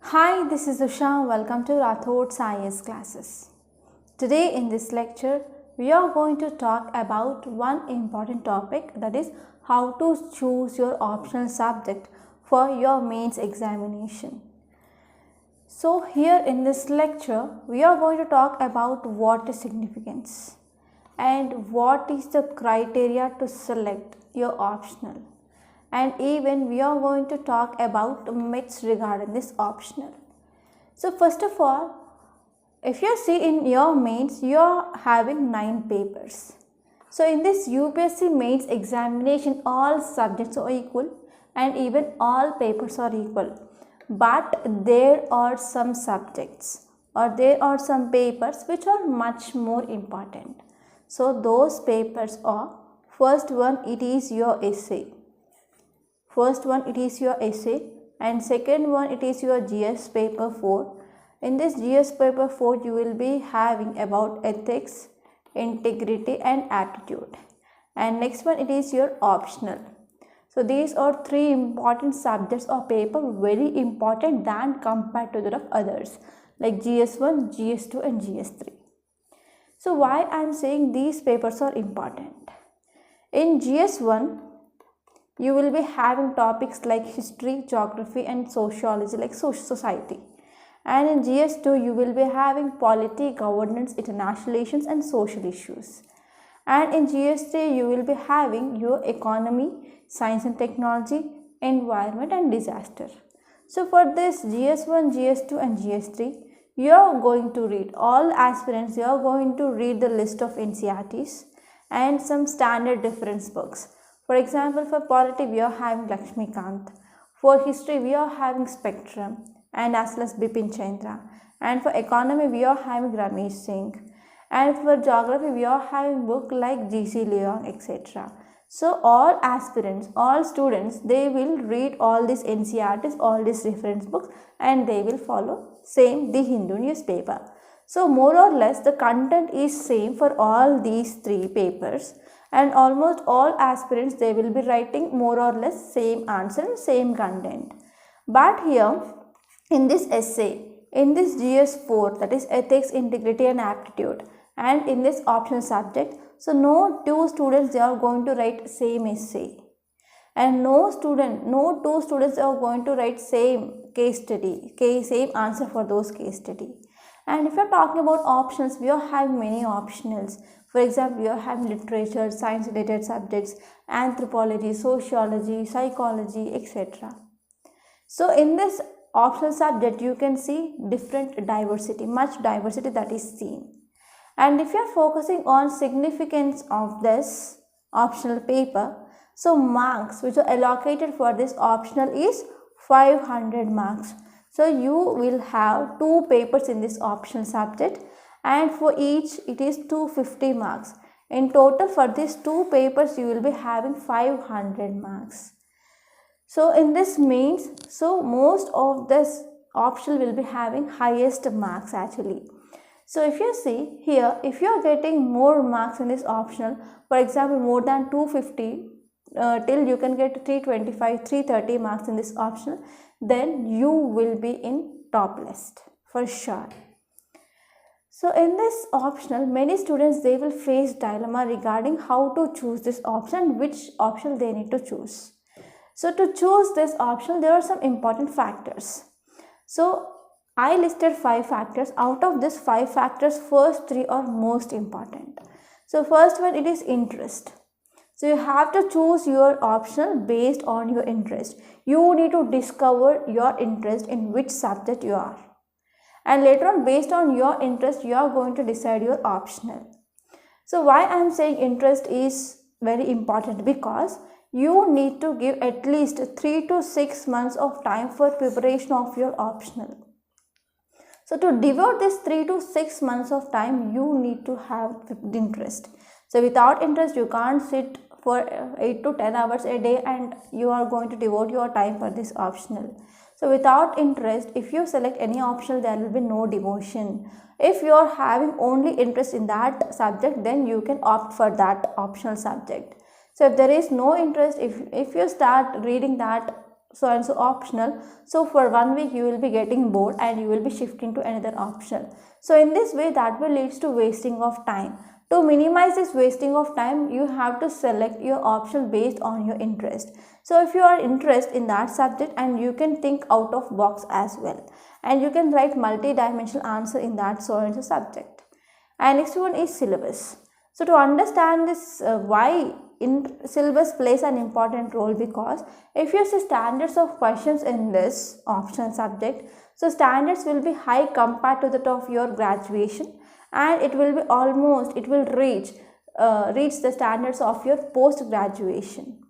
Hi, this is Usha. Welcome to Rathod's IS classes. Today in this lecture, we are going to talk about one important topic, that is how to choose your optional subject for your mains examination. So here in this lecture, we are going to talk about what is significance and what is the criteria to select your optional, and even we are going to talk about myths regarding this optional. So first of all, if you see in your mains, you are having 9 papers. So in this UPSC mains examination, all subjects are equal and even all papers are equal. But there are some subjects or there are some papers which are much more important. So those papers are, first one, it is your essay. First one, it is your essay, and second one, it is your GS paper 4. In this GS paper 4, you will be having about ethics, integrity and aptitude. And next one, it is your optional. So these are 3 important subjects or paper, very important than compared to the others like GS1, GS2 and GS3. So why I am saying these papers are important? In GS1, you will be having topics like history, geography and sociology, like society. And in GS2, you will be having polity, governance, international relations and social issues. And in GS3, you will be having your economy, science and technology, environment and disaster. So for this GS1, GS2 and GS3, you are going to read, all aspirants, you are going to read the list of NCERTs and some standard reference books. For example, for polity, we are having Lakshmikant. For history, we are having Spectrum and as well as Bipin Chandra. And for economy, we are having Ramesh Singh. And for geography, we are having book like G.C. Leong, etc. So all aspirants, all students, they will read all these NCERTs, all these reference books, and they will follow same the Hindu newspaper. So more or less the content is same for all these 3 papers, and almost all aspirants, they will be writing more or less same answer, same content. But here in this essay, in this GS4, that is ethics, integrity and aptitude, and in this optional subject, so no 2 students, they are going to write same essay, and no 2 students are going to write same case study, same answer for those case study. And if you are talking about options, we are having many optionals. For example, we are having literature, science related subjects, anthropology, sociology, psychology, etc. So in this optional subject, you can see different diversity, much diversity that is seen. And if you are focusing on significance of this optional paper, so marks which are allocated for this optional is 500 marks. So you will have 2 papers in this optional subject, and for each it is 250 marks. In total for these 2 papers you will be having 500 marks. So in this means, so most of this optional will be having highest marks actually. So if you see here, if you are getting more marks in this optional, for example more than 250, till you can get 325, 330 marks in this optional, then you will be in top list for sure. So in this optional, many students, they will face dilemma regarding how to choose this option, which option they need to choose. So to choose this option, there are some important factors. So I listed 5 factors. Out of this 5 factors, first 3 are most important. So first one, it is interest. So you have to choose your optional based on your interest. You need to discover your interest in which subject you are. And later on, based on your interest, you are going to decide your optional. So why I am saying interest is very important? Because you need to give at least 3 to 6 months of time for preparation of your optional. So to devote this 3 to 6 months of time, you need to have interest. So without interest, you can't sit for 8 to 10 hours a day and you are going to devote your time for this optional. So without interest, if you select any optional, there will be no devotion. If you are having only interest in that subject, then you can opt for that optional subject. So if there is no interest, if you start reading that so and so optional, so for 1 week you will be getting bored and you will be shifting to another optional. So in this way that will leads to wasting of time. To minimize this wasting of time, you have to select your option based on your interest. So if you are interested in that subject, and you can think out of box as well, and you can write multi-dimensional answer in that so and so subject. And next one is syllabus. So to understand this, why in syllabus plays an important role, because if you see standards of questions in this optional subject, so standards will be high compared to that of your graduation, and it will be almost, it will reach the standards of your post graduation.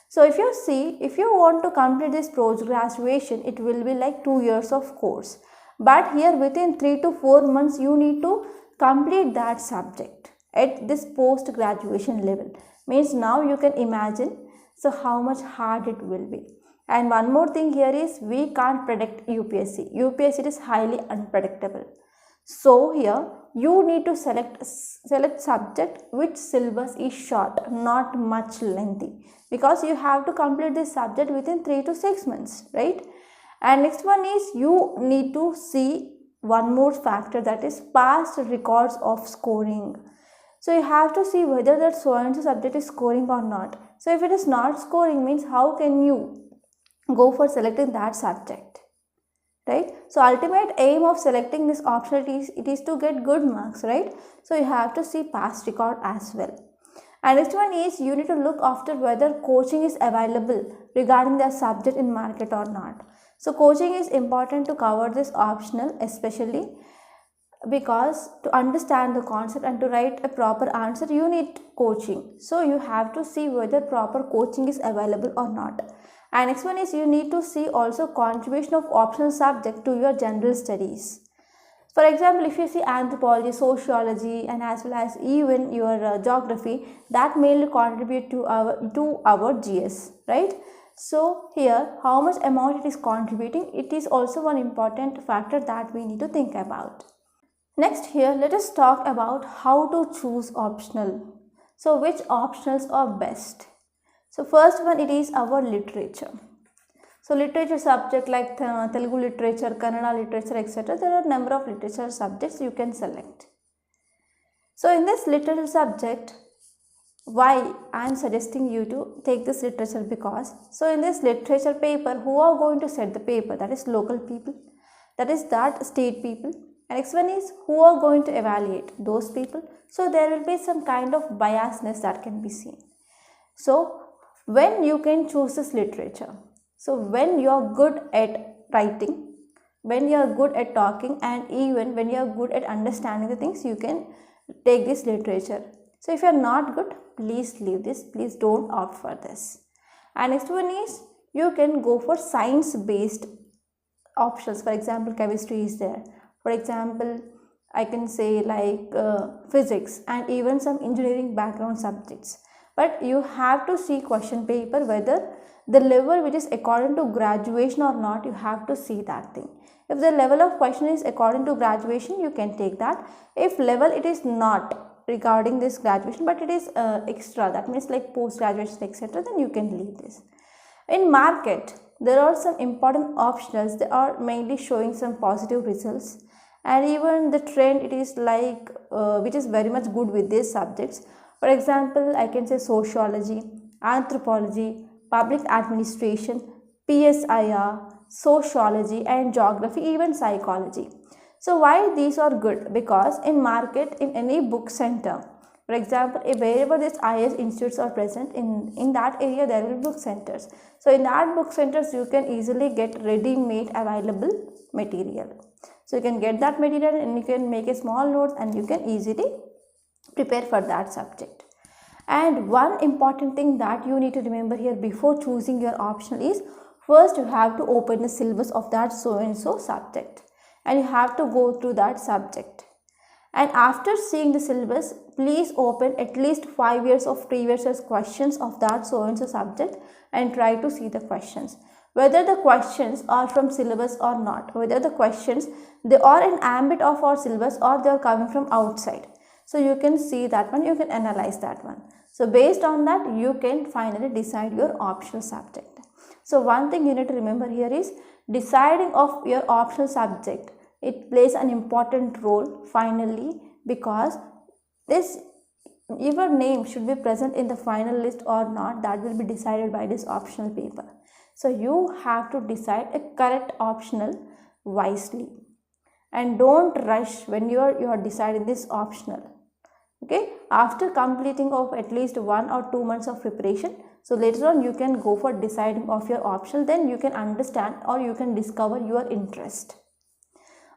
So if you see, if you want to complete this post graduation, it will be like 2 years of course, but here within 3 to 4 months you need to complete that subject at this post graduation level. Means now you can imagine so how much hard it will be. And one more thing here is, we can't predict UPSC. UPSC is highly unpredictable. So here you need to select subject which syllabus is short, not much lengthy, because you have to complete this subject within 3 to 6 months, right? And next one is, you need to see one more factor, that is past records of scoring. So you have to see whether that so and so subject is scoring or not. So if it is not scoring, means how can you go for selecting that subject, right? So ultimate aim of selecting this option it is to get good marks, right? So you have to see past record as well. And next one is, you need to look after whether coaching is available regarding the subject in market or not. So coaching is important to cover this optional, especially because to understand the concept and to write a proper answer you need coaching. So you have to see whether proper coaching is available or not. And next one is, you need to see also contribution of optional subject to your general studies. For example, if you see anthropology, sociology, and as well as even your geography, that mainly contribute to our GS, right? So here how much amount it is contributing, it is also one important factor that we need to think about. Next here, let us talk about how to choose optional. So which optionals are best? So first one, it is our literature. So literature subject like Telugu literature, Kannada literature, etc. There are number of literature subjects you can select. So in this literature subject, why I am suggesting you to take this literature, because so in this literature paper, who are going to set the paper? That is local people, that is that state people. And next one is, who are going to evaluate? Those people. So there will be some kind of biasness that can be seen. So when you can choose this literature, so when you are good at writing, when you are good at talking, and even when you are good at understanding the things, you can take this literature. So if you are not good, please leave this, please don't opt for this. And next one is, you can go for science based options. For example, chemistry is there. For example, I can say like physics, and even some engineering background subjects. But you have to see question paper whether the level which is according to graduation or not, you have to see that thing. If the level of question is according to graduation, you can take that. If level it is not regarding this graduation, but it is extra, that means like post graduation, etc., then you can leave this. In market, there are some important optionals. They are mainly showing some positive results, and even the trend it is like which is very much good with these subjects. For example, I can say sociology, anthropology, public administration, PSIR, sociology, and geography, even psychology. So why these are good? Because in market, in any book center, for example, wherever these IS institutes are present, in that area there will be book centers. So in that book centers, you can easily get ready-made available material. So you can get that material and you can make a small notes and you can easily prepare for that subject. And one important thing that you need to remember here before choosing your optional is, first you have to open the syllabus of that so and so subject, and you have to go through that subject. And after seeing the syllabus, please open at least 5 years of previous year's questions of that so and so subject and try to see the questions. Whether the questions are from syllabus or not, whether the questions they are in ambit of our syllabus or they are coming from outside. So you can see that one, you can analyze that one. So based on that, you can finally decide your optional subject. So one thing you need to remember here is deciding of your optional subject. It plays an important role finally, because this your name should be present in the final list or not, that will be decided by this optional paper. So you have to decide a correct optional wisely, and don't rush when you are deciding this optional. Okay, after completing of at least 1 or 2 months of preparation, so later on you can go for deciding of your optional, then you can understand or you can discover your interest.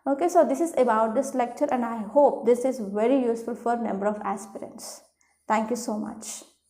Okay, so this is about this lecture, and I hope this is very useful for number of aspirants. Thank you so much.